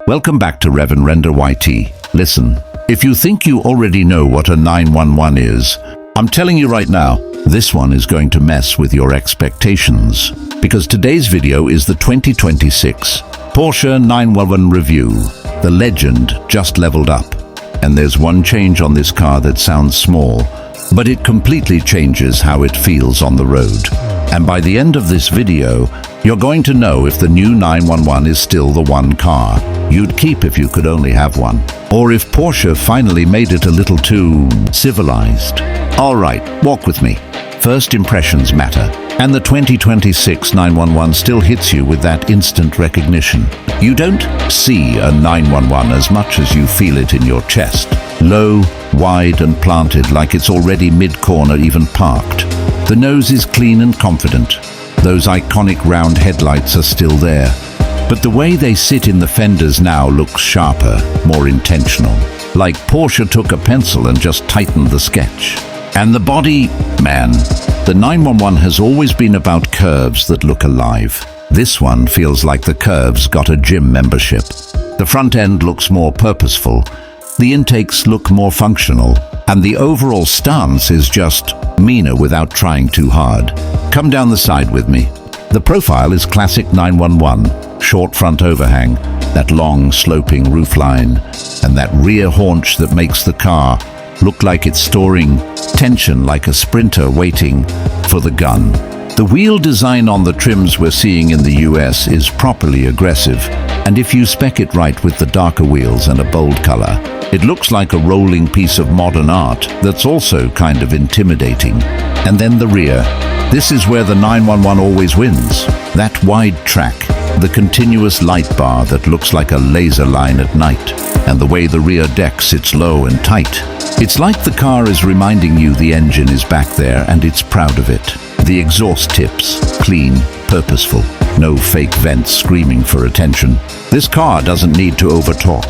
Welcome back to Rev and Render YT. Listen, if you think you already know what a 911 is, I'm telling you right now, this one is going to mess with your expectations. Because today's video is the 2026 Porsche 911 review. The legend just leveled up. And there's one change on this car that sounds small, but it completely changes how it feels on the road. And by the end of this video, you're going to know if the new 911 is still the one car you'd keep if you could only have one, or if Porsche finally made it a little too civilized. Alright, walk with me. First impressions matter, and the 2026 911 still hits you with that instant recognition. You don't see a 911 as much as you feel it in your chest. Low, wide and planted like it's already mid-corner, even parked. The nose is clean and confident. Those iconic round headlights are still there. But the way they sit in the fenders now looks sharper, more intentional. Like Porsche took a pencil and just tightened the sketch. And the body, man, the 911 has always been about curves that look alive. This one feels like the curves got a gym membership. The front end looks more purposeful, the intakes look more functional, and the overall stance is just meaner without trying too hard. Come down the side with me. The profile is classic 911, short front overhang, that long sloping roofline, and that rear haunch that makes the car look like it's storing tension like a sprinter waiting for the gun. The wheel design on the trims we're seeing in the US is properly aggressive, and if you spec it right with the darker wheels and a bold color, it looks like a rolling piece of modern art that's also kind of intimidating. And then the rear. This is where the 911 always wins. That wide track, the continuous light bar that looks like a laser line at night, and the way the rear deck sits low and tight. It's like the car is reminding you the engine is back there and it's proud of it. The exhaust tips, clean, purposeful. No fake vents screaming for attention. This car doesn't need to overtalk.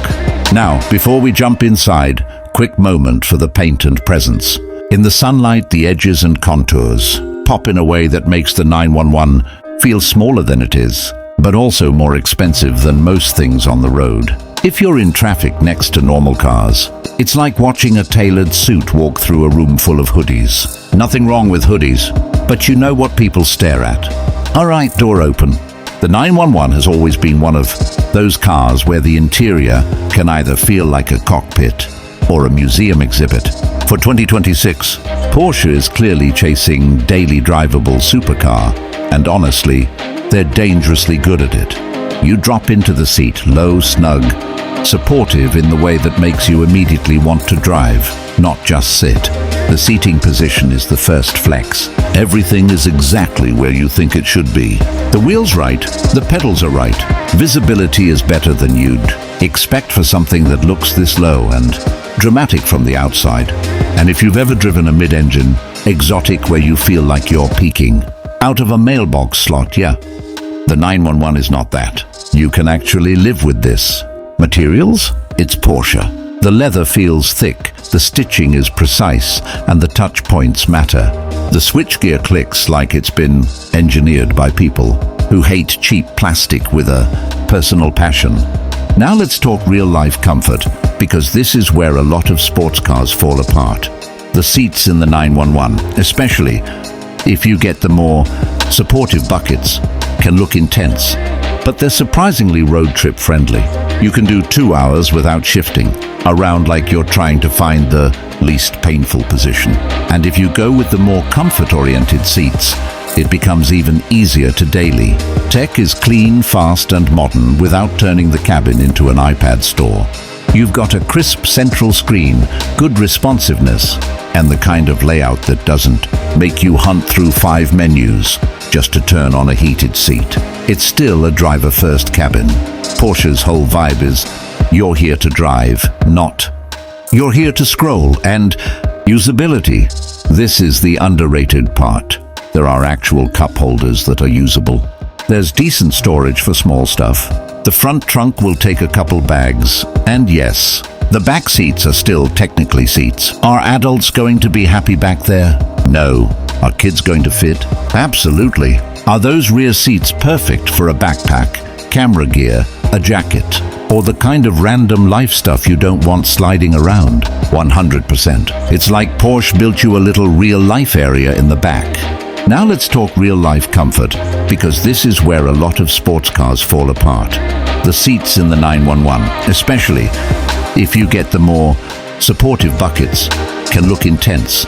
Now, before we jump inside, quick moment for the paint and presence. In the sunlight, the edges and contours pop in a way that makes the 911 feel smaller than it is, but also more expensive than most things on the road. If you're in traffic next to normal cars, it's like watching a tailored suit walk through a room full of hoodies. Nothing wrong with hoodies, but you know what people stare at. Alright, door open. The 911 has always been one of those cars where the interior can either feel like a cockpit or a museum exhibit. For 2026, Porsche is clearly chasing daily drivable supercar, and honestly, they're dangerously good at it. You drop into the seat, low, snug, supportive in the way that makes you immediately want to drive, not just sit. The seating position is the first flex. Everything is exactly where you think it should be. The wheel's right, the pedals are right. Visibility is better than you'd expect for something that looks this low and dramatic from the outside. And if you've ever driven a mid-engine, exotic where you feel like you're peeking out of a mailbox slot, yeah. The 911 is not that. You can actually live with this. Materials? It's Porsche. The leather feels thick, the stitching is precise, and the touch points matter. The switchgear clicks like it's been engineered by people who hate cheap plastic with a personal passion. Now let's talk real-life comfort, because this is where a lot of sports cars fall apart. The seats in the 911, especially if you get the more supportive buckets, can look intense, but they're surprisingly road trip friendly. You can do 2 hours without shifting around like you're trying to find the least painful position. And if you go with the more comfort-oriented seats, it becomes even easier to daily. Tech is clean, fast and modern without turning the cabin into an iPad store. You've got a crisp central screen, good responsiveness, and the kind of layout that doesn't make you hunt through 5 menus just to turn on a heated seat. It's still a driver-first cabin. Porsche's whole vibe is, you're here to drive, not you're here to scroll. And usability, this is the underrated part. There are actual cup holders that are usable. There's decent storage for small stuff. The front trunk will take a couple bags. And yes, the back seats are still technically seats. Are adults going to be happy back there? No. Are kids going to fit? Absolutely. Are those rear seats perfect for a backpack, camera gear, a jacket? or the kind of random life stuff you don't want sliding around? 100%. It's like Porsche built you a little real-life area in the back. Now let's talk real-life comfort, because this is where a lot of sports cars fall apart. The seats in the 911, especially if you get the more supportive buckets, can look intense,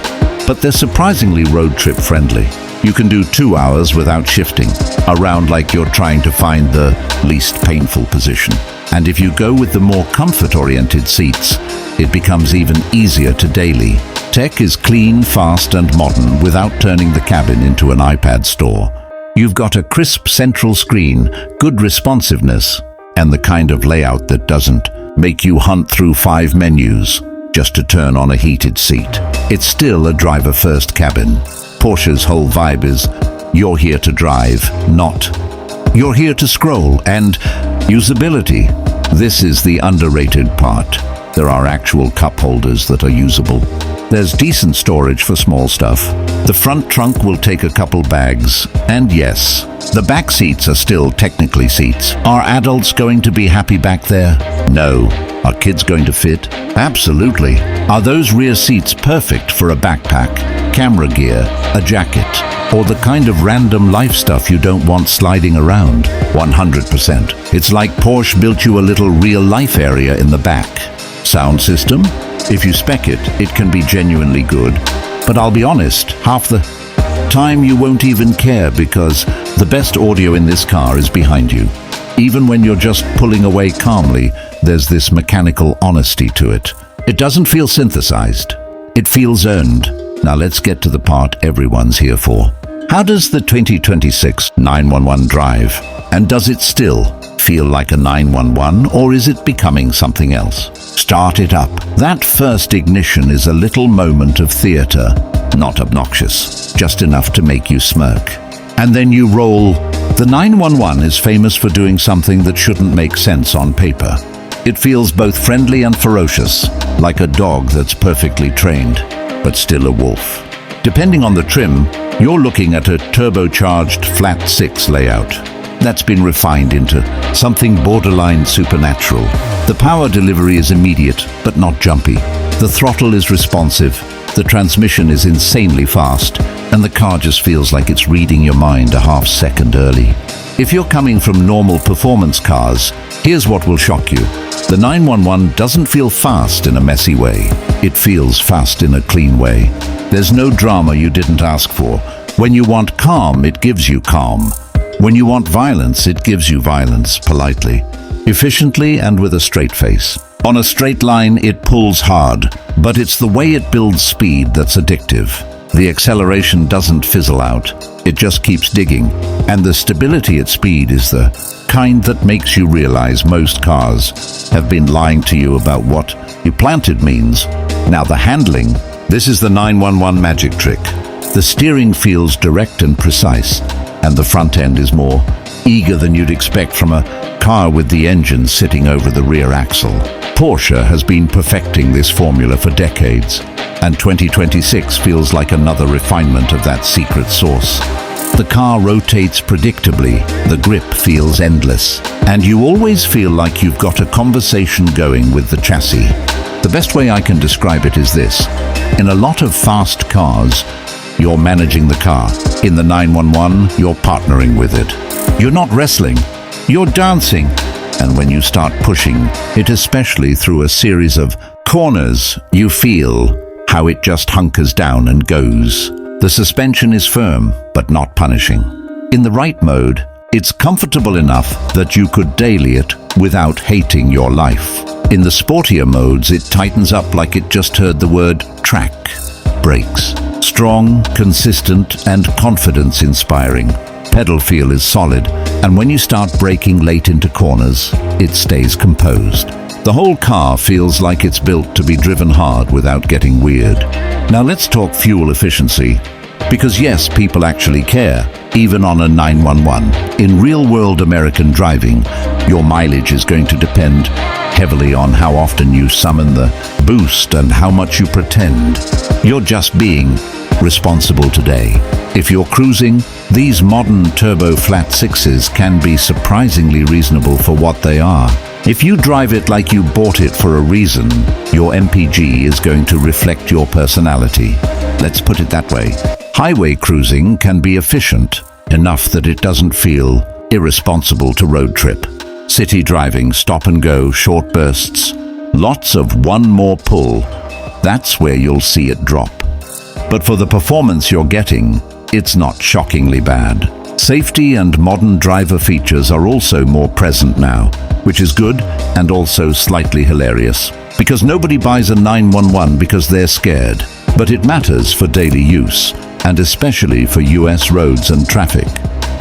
but they're surprisingly road trip friendly. You can do 2 hours without shifting around like you're trying to find the least painful position. And if you go with the more comfort-oriented seats, it becomes even easier to daily. Tech is clean, fast and modern without turning the cabin into an iPad store. You've got a crisp central screen, good responsiveness, and the kind of layout that doesn't make you hunt through 5 menus just to turn on a heated seat. It's still a driver-first cabin. Porsche's whole vibe is, you're here to drive, not you're here to scroll. And usability. This is the underrated part. There are actual cup holders that are usable. There's decent storage for small stuff. The front trunk will take a couple bags. And yes, the back seats are still technically seats. Are adults going to be happy back there? No. Are kids going to fit? Absolutely. Are those rear seats perfect for a backpack, camera gear, a jacket, or the kind of random life stuff you don't want sliding around? 100%. It's like Porsche built you a little real-life area in the back. Sound system? If you spec it, it can be genuinely good. But I'll be honest, half the time you won't even care because the best audio in this car is behind you. Even when you're just pulling away calmly, there's this mechanical honesty to it. It doesn't feel synthesized. It feels earned. Now let's get to the part everyone's here for. How does the 2026 911 drive? And does it still feel like a 911, or is it becoming something else? Start it up. That first ignition is a little moment of theater. Not obnoxious, just enough to make you smirk. And then you roll. The 911 is famous for doing something that shouldn't make sense on paper. It feels both friendly and ferocious, like a dog that's perfectly trained, but still a wolf. Depending on the trim, you're looking at a turbocharged flat 6 layout that's been refined into something borderline supernatural. The power delivery is immediate, but not jumpy. The throttle is responsive, the transmission is insanely fast, and the car just feels like it's reading your mind a half second early. If you're coming from normal performance cars, here's what will shock you. The 911 doesn't feel fast in a messy way. It feels fast in a clean way. There's no drama you didn't ask for. When you want calm, it gives you calm. When you want violence, it gives you violence politely, efficiently, and with a straight face. On a straight line, it pulls hard, but it's the way it builds speed that's addictive. The acceleration doesn't fizzle out. It just keeps digging. And the stability at speed is the kind that makes you realize most cars have been lying to you about what you planted means. Now the handling, this is the 911 magic trick. The steering feels direct and precise, and the front end is more eager than you'd expect from a car with the engine sitting over the rear axle. Porsche has been perfecting this formula for decades, and 2026 feels like another refinement of that secret sauce. The car rotates predictably, the grip feels endless, and you always feel like you've got a conversation going with the chassis. The best way I can describe it is this. In a lot of fast cars, you're managing the car. In the 911, you're partnering with it. You're not wrestling, you're dancing. And when you start pushing it, especially through a series of corners, you feel how it just hunkers down and goes. The suspension is firm, but not punishing. In the right mode, it's comfortable enough that you could daily it without hating your life. In the sportier modes, it tightens up like it just heard the word track. Brakes. Strong, consistent, and confidence-inspiring. Pedal feel is solid, and when you start braking late into corners, it stays composed. The whole car feels like it's built to be driven hard without getting weird. Now let's talk fuel efficiency. Because yes, people actually care, even on a 911. In real-world American driving, your mileage is going to depend heavily on how often you summon the boost and how much you pretend you're just being responsible today. If you're cruising, these modern turbo flat sixes can be surprisingly reasonable for what they are. If you drive it like you bought it for a reason, your MPG is going to reflect your personality. Let's put it that way. Highway cruising can be efficient, enough that it doesn't feel irresponsible to road trip. City driving, stop and go, short bursts, lots of one more pull. That's where you'll see it drop. But for the performance you're getting, it's not shockingly bad. Safety and modern driver features are also more present now, which is good and also slightly hilarious. Because nobody buys a 911 because they're scared. But it matters for daily use, and especially for US roads and traffic.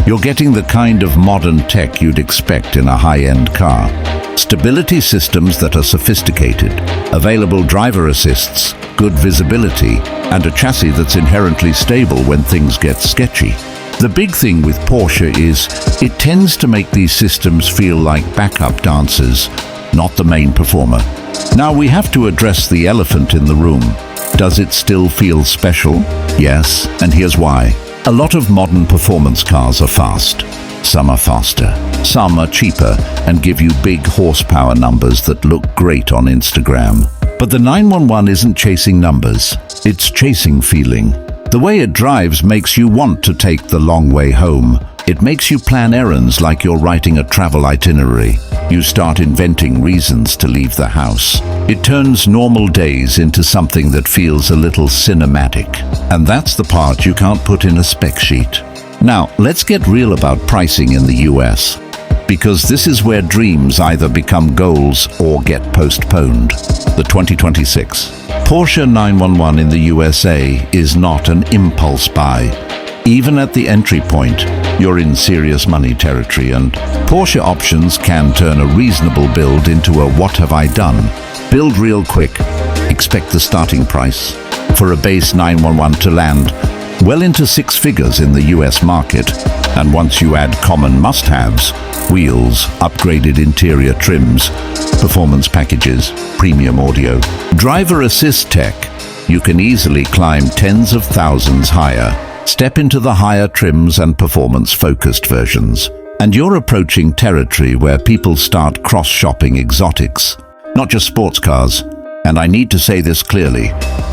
You're getting the kind of modern tech you'd expect in a high-end car. Stability systems that are sophisticated, available driver assists, good visibility, and a chassis that's inherently stable when things get sketchy. The big thing with Porsche is it tends to make these systems feel like backup dancers, not the main performer. Now we have to address the elephant in the room. Does it still feel special? Yes, and here's why. A lot of modern performance cars are fast. Some are faster, some are cheaper and give you big horsepower numbers that look great on Instagram. But the 911 isn't chasing numbers, it's chasing feeling. The way it drives makes you want to take the long way home. It makes you plan errands like you're writing a travel itinerary. You start inventing reasons to leave the house. It turns normal days into something that feels a little cinematic. And that's the part you can't put in a spec sheet. Now, let's get real about pricing in the US. Because this is where dreams either become goals or get postponed. The 2026 Porsche 911 in the USA is not an impulse buy. Even at the entry point, you're in serious money territory, and Porsche options can turn a reasonable build into a what have I done. Build real quick. Expect the starting price for a base 911 to land well into six figures in the US market. And once you add common must-haves, wheels, upgraded interior trims, performance packages, premium audio, driver assist tech, you can easily climb tens of thousands higher. Step into the higher trims and performance-focused versions. And you're approaching territory where people start cross-shopping exotics, not just sports cars. And I need to say this clearly.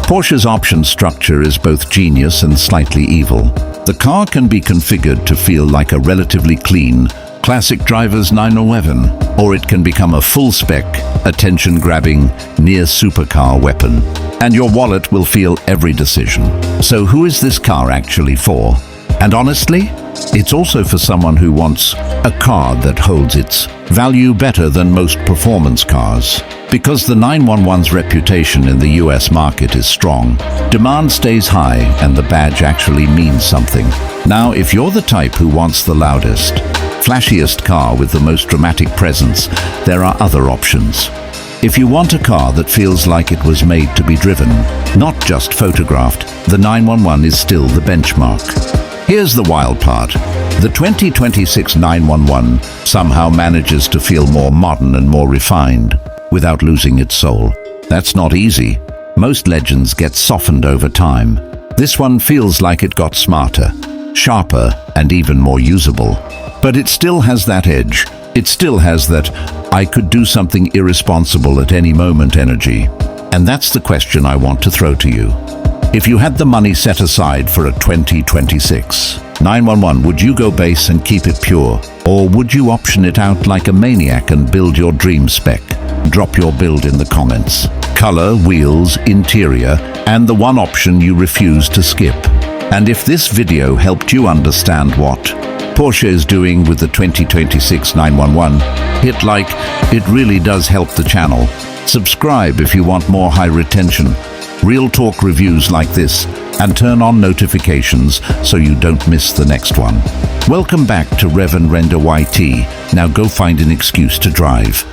Porsche's option structure is both genius and slightly evil. The car can be configured to feel like a relatively clean, classic driver's 911, or it can become a full-spec, attention-grabbing, near-supercar weapon. And your wallet will feel every decision. So who is this car actually for? And honestly, it's also for someone who wants a car that holds its value better than most performance cars. Because the 911's reputation in the US market is strong, demand stays high and the badge actually means something. Now, if you're the type who wants the loudest, flashiest car with the most dramatic presence, there are other options. If you want a car that feels like it was made to be driven, not just photographed, the 911 is still the benchmark. Here's the wild part. The 2026 911 somehow manages to feel more modern and more refined, without losing its soul. That's not easy. Most legends get softened over time. This one feels like it got smarter, sharper, and even more usable. But it still has that edge. It still has that I could do something irresponsible at any moment energy. And that's the question I want to throw to you. If you had the money set aside for a 2026 911, would you go base and keep it pure? Or would you option it out like a maniac and build your dream spec? Drop your build in the comments. Color, wheels, interior, and the one option you refuse to skip. And if this video helped you understand what Porsche is doing with the 2026 911, hit like. It really does help the channel. Subscribe if you want more high retention, real talk reviews like this, and turn on notifications so you don't miss the next one. Welcome back to Rev and Render YT. Now go find an excuse to drive.